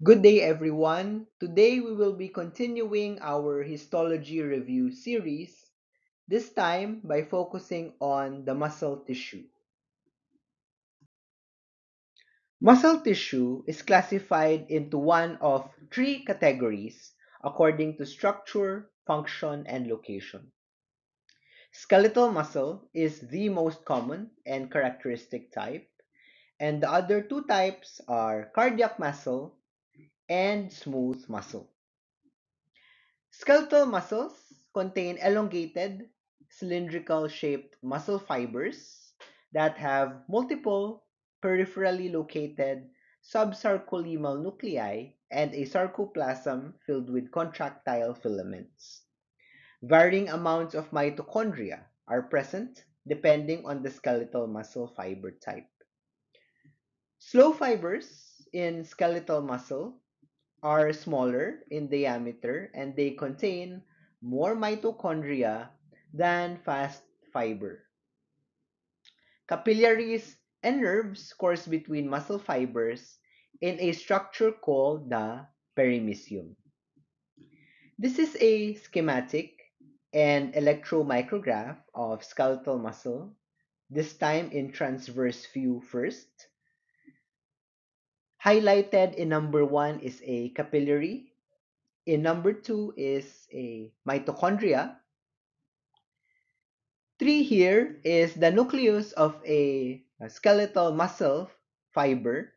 Good day, everyone. Today we will be continuing our histology review series, this time by focusing on the muscle tissue. Muscle tissue is classified into one of three categories according to structure, function, and location. Skeletal muscle is the most common and characteristic type, and the other two types are cardiac muscle and smooth muscle. Skeletal muscles contain elongated, cylindrical shaped muscle fibers that have multiple peripherally located subsarcolemmal nuclei and a sarcoplasm filled with contractile filaments. Varying amounts of mitochondria are present depending on the skeletal muscle fiber type. Slow fibers in skeletal muscle are smaller in diameter and they contain more mitochondria than fast fiber. Capillaries and nerves course between muscle fibers in a structure called the perimysium. This is a schematic and electromicrograph of skeletal muscle, this time in transverse view first. Highlighted in number 1 is a capillary. In number 2 is a mitochondria. 3 here is the nucleus of a skeletal muscle fiber.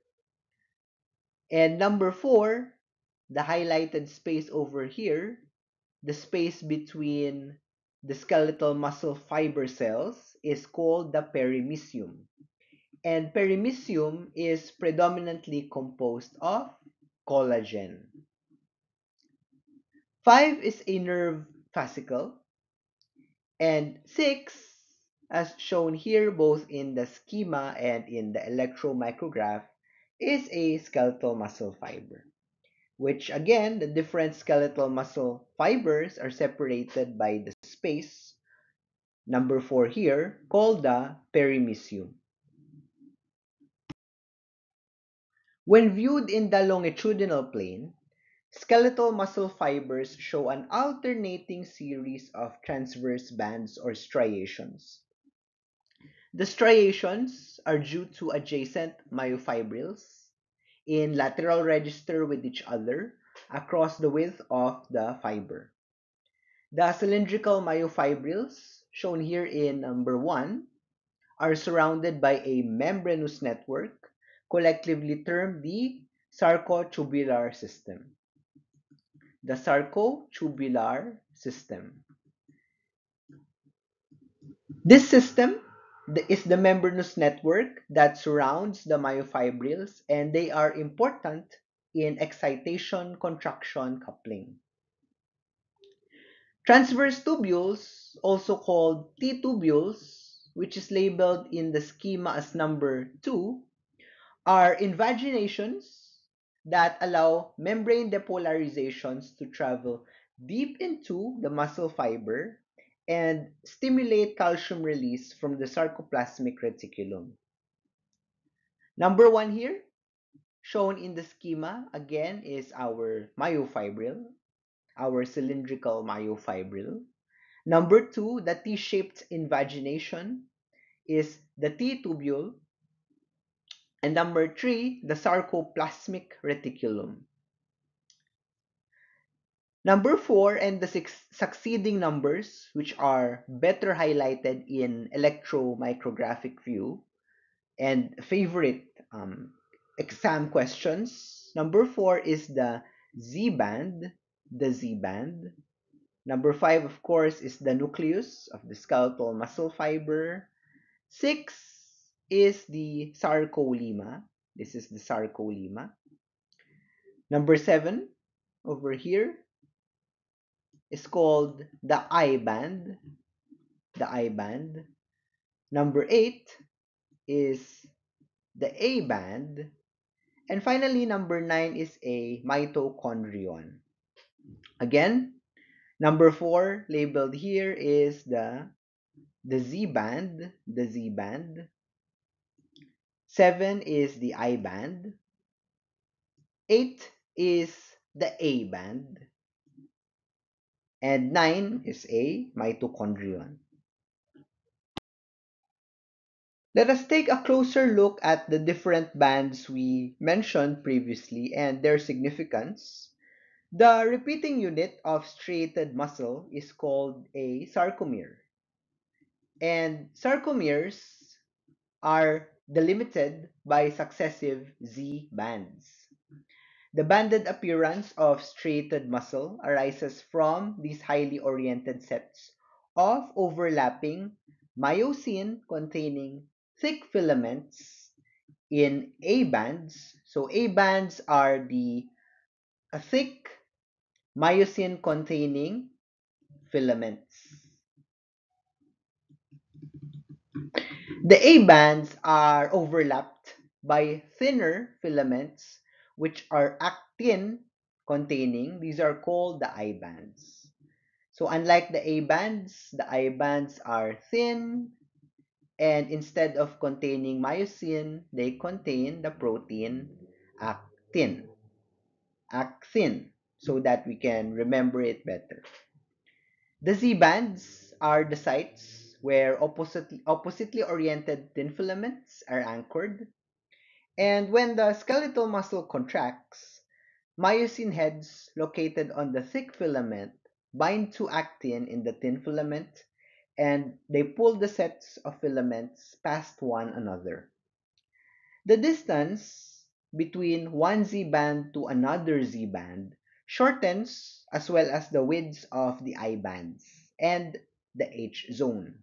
And number 4, the highlighted space over here, the space between the skeletal muscle fiber cells is called the perimysium. And perimysium is predominantly composed of collagen. 5 is a nerve fascicle. And 6, as shown here both in the schema and in the electromicrograph, is a skeletal muscle fiber, which again, the different skeletal muscle fibers are separated by the space, number 4 here, called the perimysium. When viewed in the longitudinal plane, skeletal muscle fibers show an alternating series of transverse bands or striations. The striations are due to adjacent myofibrils in lateral register with each other across the width of the fiber. The cylindrical myofibrils, shown here in number 1, are surrounded by a membranous network, collectively termed the sarcotubular system. The sarcotubular system. This system is the membranous network that surrounds the myofibrils, and they are important in excitation contraction coupling. Transverse tubules, also called T-tubules, which is labeled in the schema as number 2, are invaginations that allow membrane depolarizations to travel deep into the muscle fiber and stimulate calcium release from the sarcoplasmic reticulum. Number 1 here, shown in the schema, again is our myofibril, our cylindrical myofibril. Number 2, the T-shaped invagination, is the T-tubule. And number 3, the sarcoplasmic reticulum. Number 4 and the succeeding numbers, which are better highlighted in electromicrographic view and favorite exam questions. Number 4 is the Z-band, the Z-band. Number 5, of course, is the nucleus of the skeletal muscle fiber. 6 is the sarcolemma. This is the sarcolemma. Number 7 over here is called the I-band. The I-band. Number 8 is the A-band. And finally, number 9 is a mitochondrion. Again, number 4 labeled here is the Z-band. The Z-band. 7 is the I-band. 8 is the A band, and 9 is a mitochondrion. Let us take a closer look at the different bands we mentioned previously and their significance. The repeating unit of striated muscle is called a sarcomere, and sarcomeres are delimited by successive Z bands. The banded appearance of striated muscle arises from these highly oriented sets of overlapping myosin containing thick filaments in A bands. So A bands are the thick myosin containing filaments. The A bands are overlapped by thinner filaments which are actin containing. These are called the I bands. So unlike the A bands, the I bands are thin, and instead of containing myosin, they contain the protein actin. Actin, so that we can remember it better. The Z bands are the sites where oppositely oriented thin filaments are anchored, and when the skeletal muscle contracts, myosin heads located on the thick filament bind to actin in the thin filament, and they pull the sets of filaments past one another. The distance between one Z band to another Z band shortens, as well as the widths of the I bands and the H zone.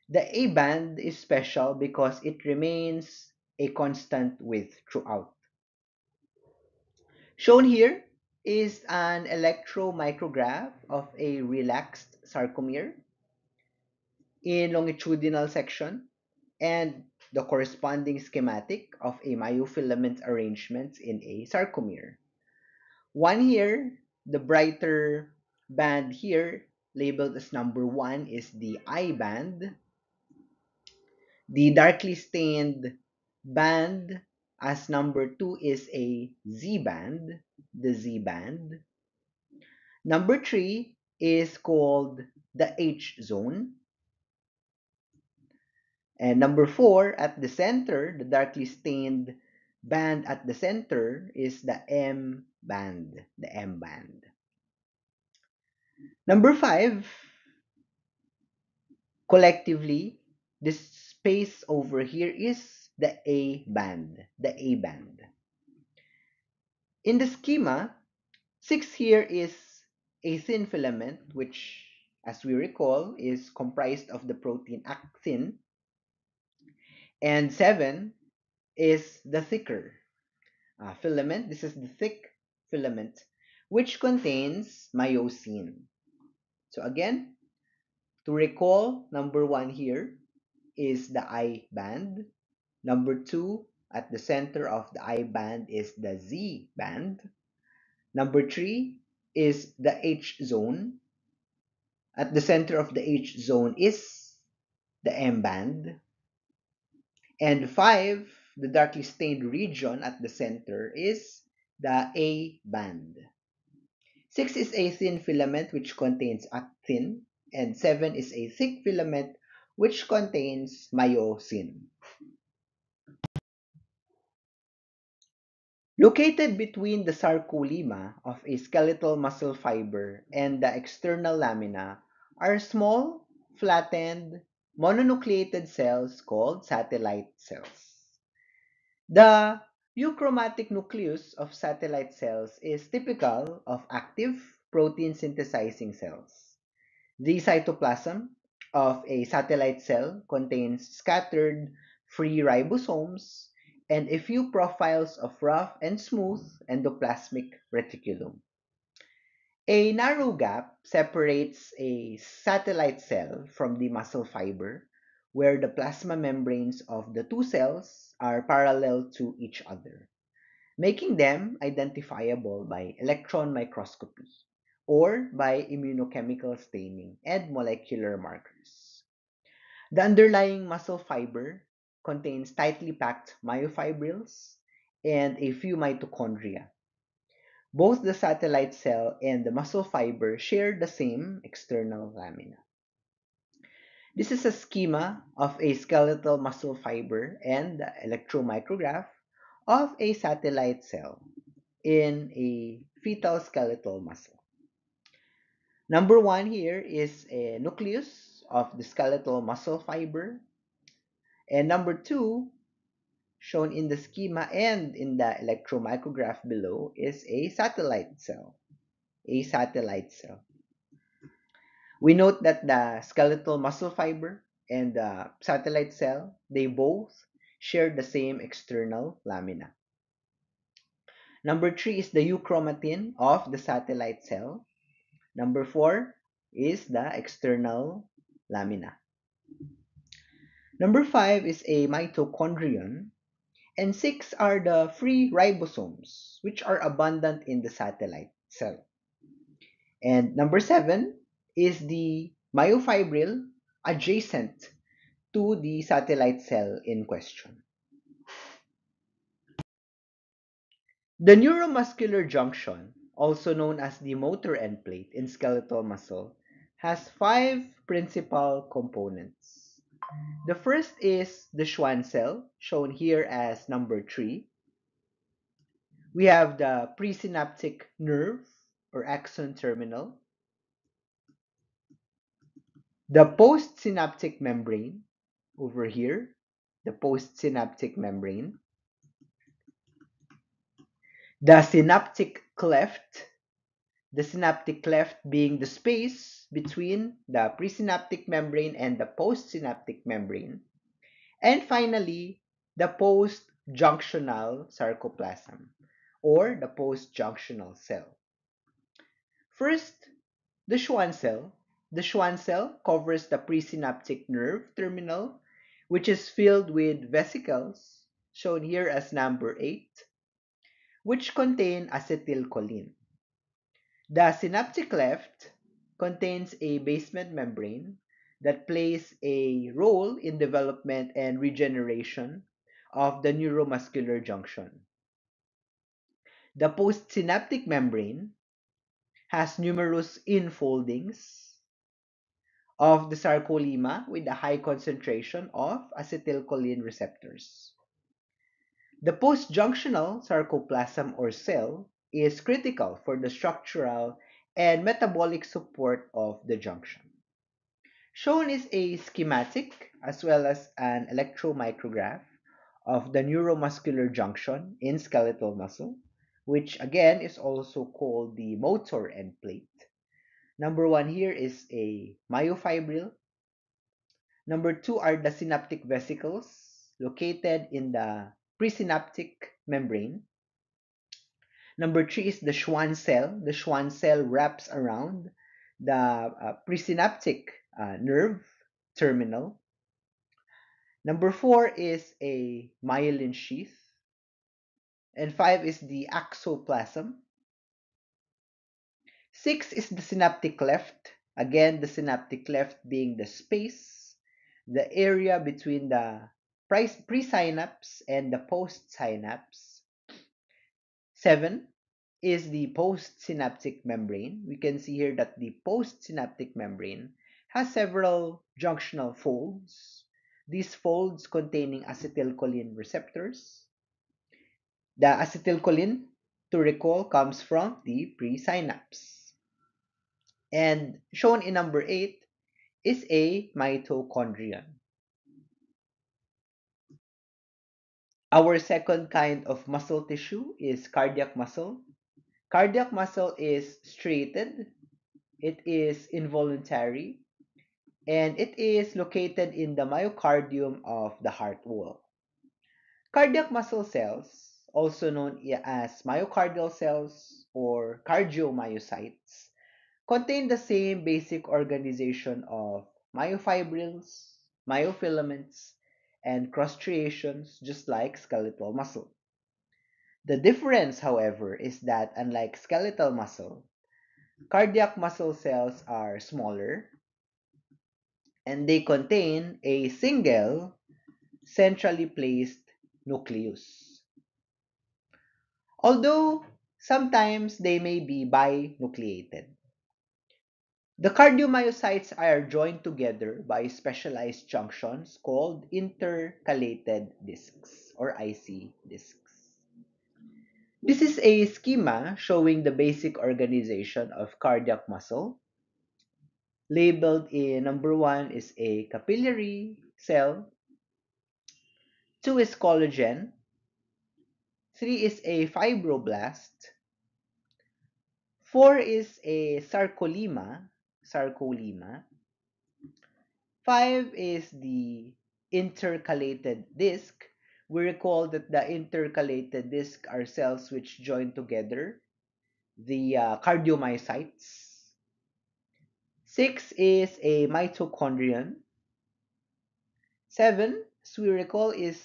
The A band is special because it remains a constant width throughout. Shown here is an electromicrograph of a relaxed sarcomere in longitudinal section and the corresponding schematic of a myofilament arrangement in a sarcomere. One here, the brighter band here, labeled as number 1, is the I band. The darkly stained band as number 2 is a Z band, the Z band. Number 3 is called the H zone. And number 4, at the center, the darkly stained band at the center is the M band, the M band. Number 5, collectively, this space over here is the A band, the A band. In the schema, 6 here is a thin filament, which, as we recall, is comprised of the protein actin, and 7 is the thicker filament. This is the thick filament, which contains myosin. So again, to recall, number 1 here is the I band. Number 2, at the center of the I band is the Z band. Number 3 is the H zone. At the center of the H zone is the M band. And 5, the darkly stained region at the center is the A band. 6 is a thin filament which contains actin, and 7 is a thick filament which contains myosin. Located between the sarcolemma of a skeletal muscle fiber and the external lamina are small, flattened, mononucleated cells called satellite cells. The euchromatic nucleus of satellite cells is typical of active protein synthesizing cells. The cytoplasm of a satellite cell contains scattered free ribosomes and a few profiles of rough and smooth endoplasmic reticulum. A narrow gap separates a satellite cell from the muscle fiber, where the plasma membranes of the two cells are parallel to each other, making them identifiable by electron microscopy or by immunochemical staining and molecular markers. The underlying muscle fiber contains tightly packed myofibrils and a few mitochondria. Both the satellite cell and the muscle fiber share the same external lamina. This is a schema of a skeletal muscle fiber and the electromicrograph of a satellite cell in a fetal skeletal muscle. Number one here is a nucleus of the skeletal muscle fiber. And number two, shown in the schema and in the electromicrograph below, is a satellite cell. A satellite cell. We note that the skeletal muscle fiber and the satellite cell, they both share the same external lamina. Number three is the euchromatin of the satellite cell. Number four is the external lamina. Number five is a mitochondrion. And six are the free ribosomes, which are abundant in the satellite cell. And number seven is the myofibril adjacent to the satellite cell in question. The neuromuscular junction, also known as the motor end plate in skeletal muscle, has five principal components. The first is the Schwann cell, shown here as number 3. We have the presynaptic nerve or axon terminal, the postsynaptic membrane over here, the postsynaptic membrane, the synaptic cleft being the space between the presynaptic membrane and the postsynaptic membrane, and finally, the postjunctional sarcoplasm or the postjunctional cell. First, the Schwann cell. The Schwann cell covers the presynaptic nerve terminal, which is filled with vesicles, shown here as number 8, which contain acetylcholine. The synaptic cleft contains a basement membrane that plays a role in development and regeneration of the neuromuscular junction. The postsynaptic membrane has numerous infoldings of the sarcolemma with a high concentration of acetylcholine receptors. The postjunctional sarcoplasm or cell is critical for the structural and metabolic support of the junction. Shown is a schematic as well as an electromicrograph of the neuromuscular junction in skeletal muscle, which again is also called the motor end plate. Number one here is a myofibril. Number two are the synaptic vesicles located in the presynaptic membrane. Number three is the Schwann cell. The Schwann cell wraps around the presynaptic nerve terminal. Number four is a myelin sheath. And five is the axoplasm. Six is the synaptic cleft. Again, the synaptic cleft being the space, the area between the presynapse and the postsynapse. Seven is the postsynaptic membrane. We can see here that the postsynaptic membrane has several junctional folds. These folds containing acetylcholine receptors. The acetylcholine, to recall, comes from the presynapse. And shown in number 8 is a mitochondrion. Our second kind of muscle tissue is cardiac muscle. Cardiac muscle is striated, it is involuntary, and it is located in the myocardium of the heart wall. Cardiac muscle cells, also known as myocardial cells or cardiomyocytes, contain the same basic organization of myofibrils, myofilaments, and cross striations just like skeletal muscle. The difference, however, is that unlike skeletal muscle, cardiac muscle cells are smaller and they contain a single centrally placed nucleus. Although Sometimes they may be binucleated. The cardiomyocytes are joined together by specialized junctions called intercalated discs or IC discs. This is a schema showing the basic organization of cardiac muscle. Labeled in number 1 is a capillary cell, 2 is collagen, 3 is a fibroblast, 4 is a sarcolemma, 5 is the intercalated disc. We recall that the intercalated disc are cells which join together, the cardiomyocytes. 6 is a mitochondrion. 7, as we recall, is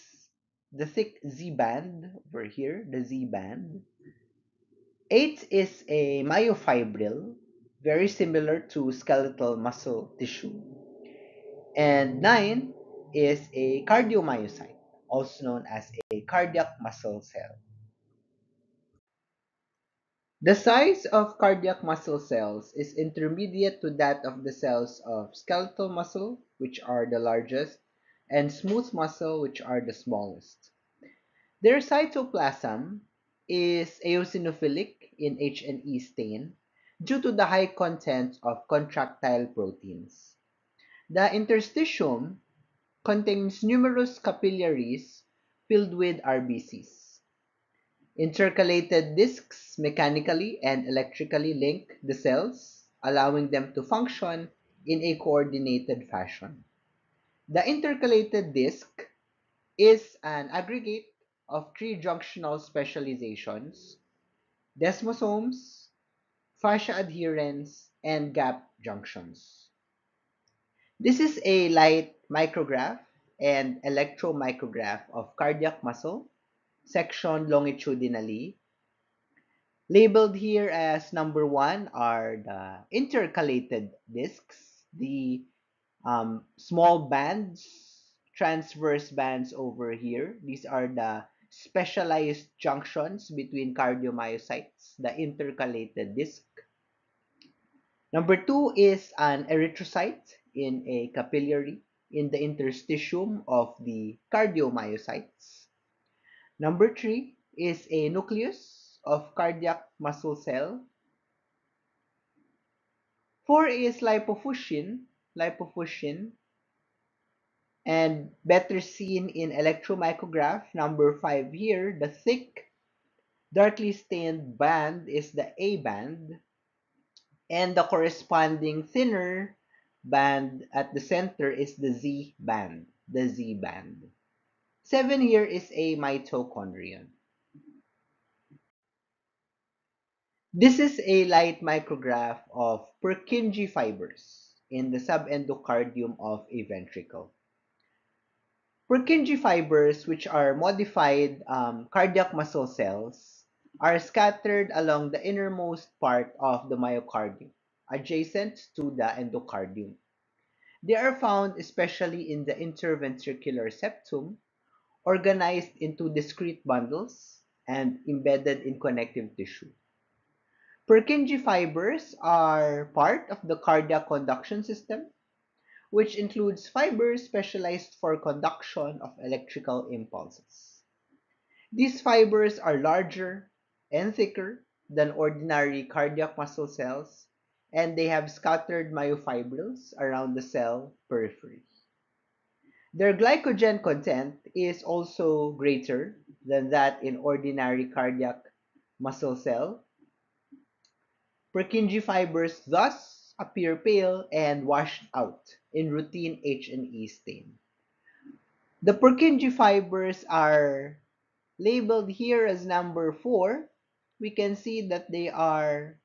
the thick Z band over here, the Z band. 8 is a myofibril, very similar to skeletal muscle tissue. And 9 is a cardiomyocyte, also known as a cardiac muscle cell. The size of cardiac muscle cells is intermediate to that of the cells of skeletal muscle, which are the largest, and smooth muscle, which are the smallest. Their cytoplasm is eosinophilic in H&E stain due to the high content of contractile proteins. The interstitium contains numerous capillaries filled with RBCs. Intercalated discs mechanically and electrically link the cells, allowing them to function in a coordinated fashion. The intercalated disc is an aggregate of three junctional specializations: desmosomes, fascia adherens, and gap junctions. This is a light micrograph and electromicrograph of cardiac muscle, sectioned longitudinally. Labeled here as number 1 are the intercalated discs, the small bands, transverse bands over here. These are the specialized junctions between cardiomyocytes, the intercalated disc. Number 2 is an erythrocyte in a capillary in the interstitium of the cardiomyocytes. Number 3 is a nucleus of cardiac muscle cell. 4 is lipofuscin, and better seen in electromicrograph. Number 5 here, the thick, darkly stained band is the A band, and the corresponding thinner band at the center is the Z band, the Z band. 7 here is a mitochondrion. This is a light micrograph of Purkinje fibers in the subendocardium of a ventricle. Purkinje fibers, which are modified cardiac muscle cells, are scattered along the innermost part of the myocardium, adjacent to the endocardium. They are found especially in the interventricular septum, organized into discrete bundles and embedded in connective tissue. Purkinje fibers are part of the cardiac conduction system, which includes fibers specialized for conduction of electrical impulses. These fibers are larger and thicker than ordinary cardiac muscle cells, and they have scattered myofibrils around the cell periphery. Their glycogen content is also greater than that in ordinary cardiac muscle cell. Purkinje fibers thus appear pale and washed out in routine H&E stain. The Purkinje fibers are labeled here as number 4. We can see that they are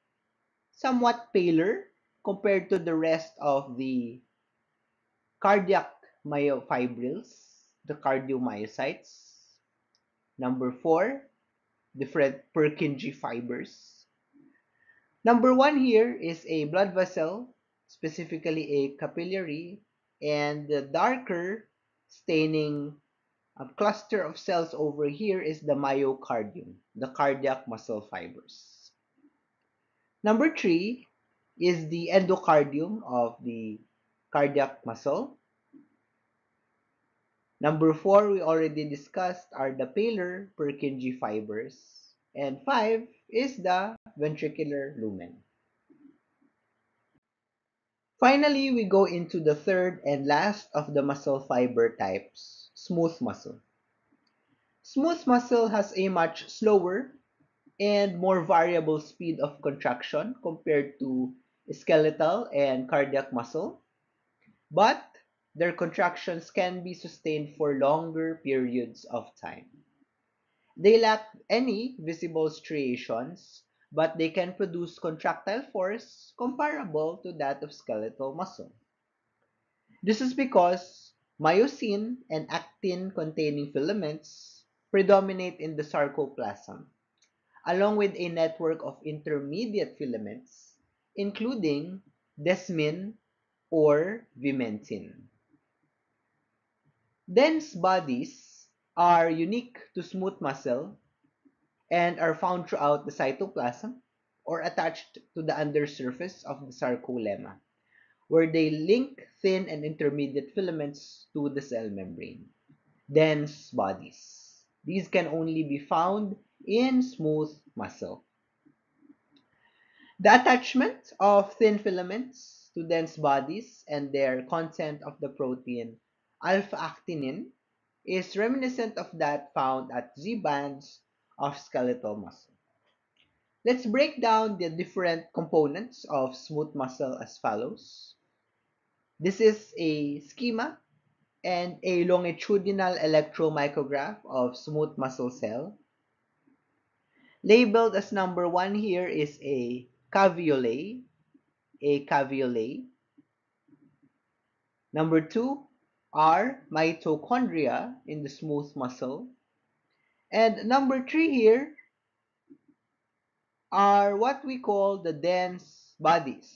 somewhat paler compared to the rest of the cardiac myofibrils, the cardiomyocytes. Number 4, different Purkinje fibers. Number 1 here is a blood vessel, specifically a capillary, and the darker staining A cluster of cells over here is the myocardium, the cardiac muscle fibers. Number three is the endocardium of the cardiac muscle. Number four, we already discussed, are the paler Purkinje fibers. And five is the ventricular lumen. Finally, we go into the third and last of the muscle fiber types, smooth muscle. Smooth muscle has a much slower and more variable speed of contraction compared to skeletal and cardiac muscle, but their contractions can be sustained for longer periods of time. They lack any visible striations, but they can produce contractile force comparable to that of skeletal muscle. This is because myosin and actin containing filaments predominate in the sarcoplasm, along with a network of intermediate filaments, including desmin or vimentin. Dense bodies are unique to smooth muscle and are found throughout the cytoplasm or attached to the undersurface of the sarcolemma, where they link thin and intermediate filaments to the cell membrane. Dense bodies. These can only be found in smooth muscle. The attachment of thin filaments to dense bodies and their content of the protein alpha-actinin is reminiscent of that found at Z-bands of skeletal muscle. Let's break down the different components of smooth muscle as follows. This is a schema and a longitudinal electromicrograph of smooth muscle cell. Labeled as number 1 here is a caveolae, Number 2 are mitochondria in the smooth muscle. And number 3 here are what we call the dense bodies.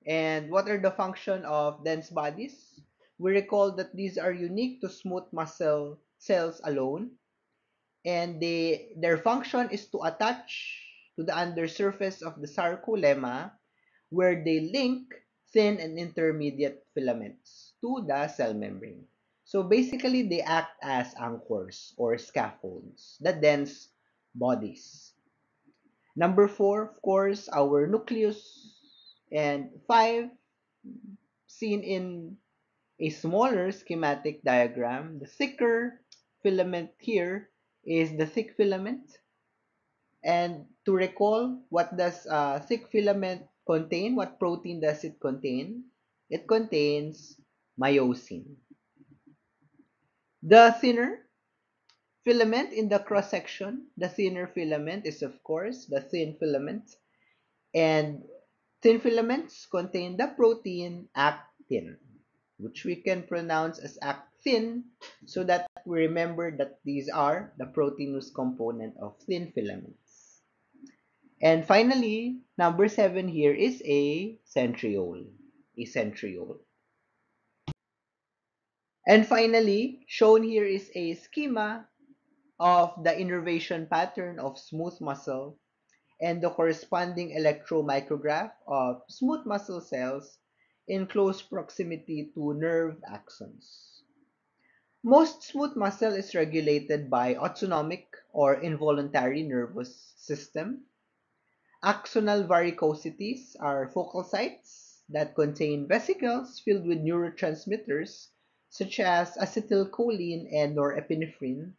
And what are the function of dense bodies? We recall that these are unique to smooth muscle cells alone, and their function is to attach to the undersurface of the sarcolemma, where they link thin and intermediate filaments to the cell membrane. So basically, they act as anchors or scaffolds, the dense bodies. Number 4, of course, our nucleus. And 5, seen in a smaller schematic diagram, the thicker filament here is the thick filament. And to recall, what does thick filament contain? What protein does it contain? It contains myosin. The thinner filament in the cross section, the thinner filament is of course the thin filament, and thin filaments contain the protein actin, which we can pronounce as actin, so that we remember that these are the proteinous component of thin filaments. And finally, number 7 here is a centriole. A centriole. And finally, shown here is a schema of the innervation pattern of smooth muscle and the corresponding electromicrograph of smooth muscle cells in close proximity to nerve axons. Most smooth muscle is regulated by autonomic or involuntary nervous system. Axonal varicosities are focal sites that contain vesicles filled with neurotransmitters such as acetylcholine and norepinephrine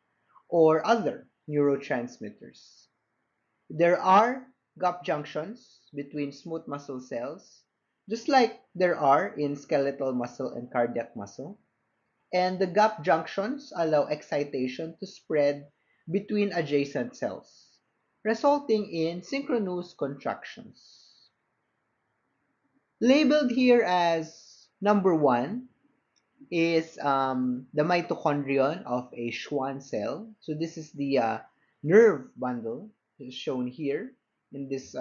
or other neurotransmitters. There are gap junctions between smooth muscle cells, just like there are in skeletal muscle and cardiac muscle. And the gap junctions allow excitation to spread between adjacent cells, resulting in synchronous contractions. Labeled here as number 1 is the mitochondrion of a Schwann cell. So this is the nerve bundle shown here in this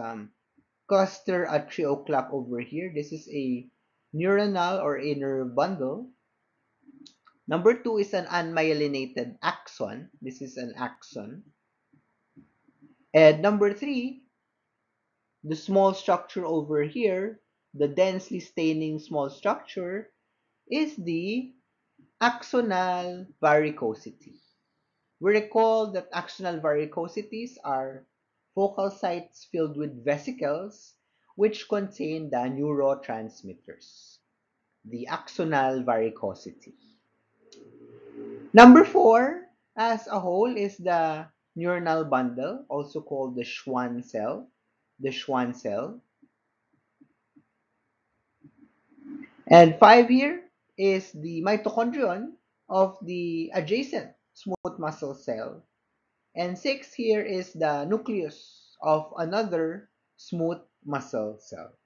cluster at 3 o'clock over here. This is a neuronal or a nerve bundle. Number 2 is an unmyelinated axon. This is an axon. And number 3, the small structure over here, the densely staining small structure, is the axonal varicosity. We recall that axonal varicosities are focal sites filled with vesicles which contain the neurotransmitters, the axonal varicosity. Number 4, as a whole, is the neuronal bundle, also called the Schwann cell. The Schwann cell. And 5 here is the mitochondrion of the adjacent smooth muscle cell. And 6 here is the nucleus of another smooth muscle cell.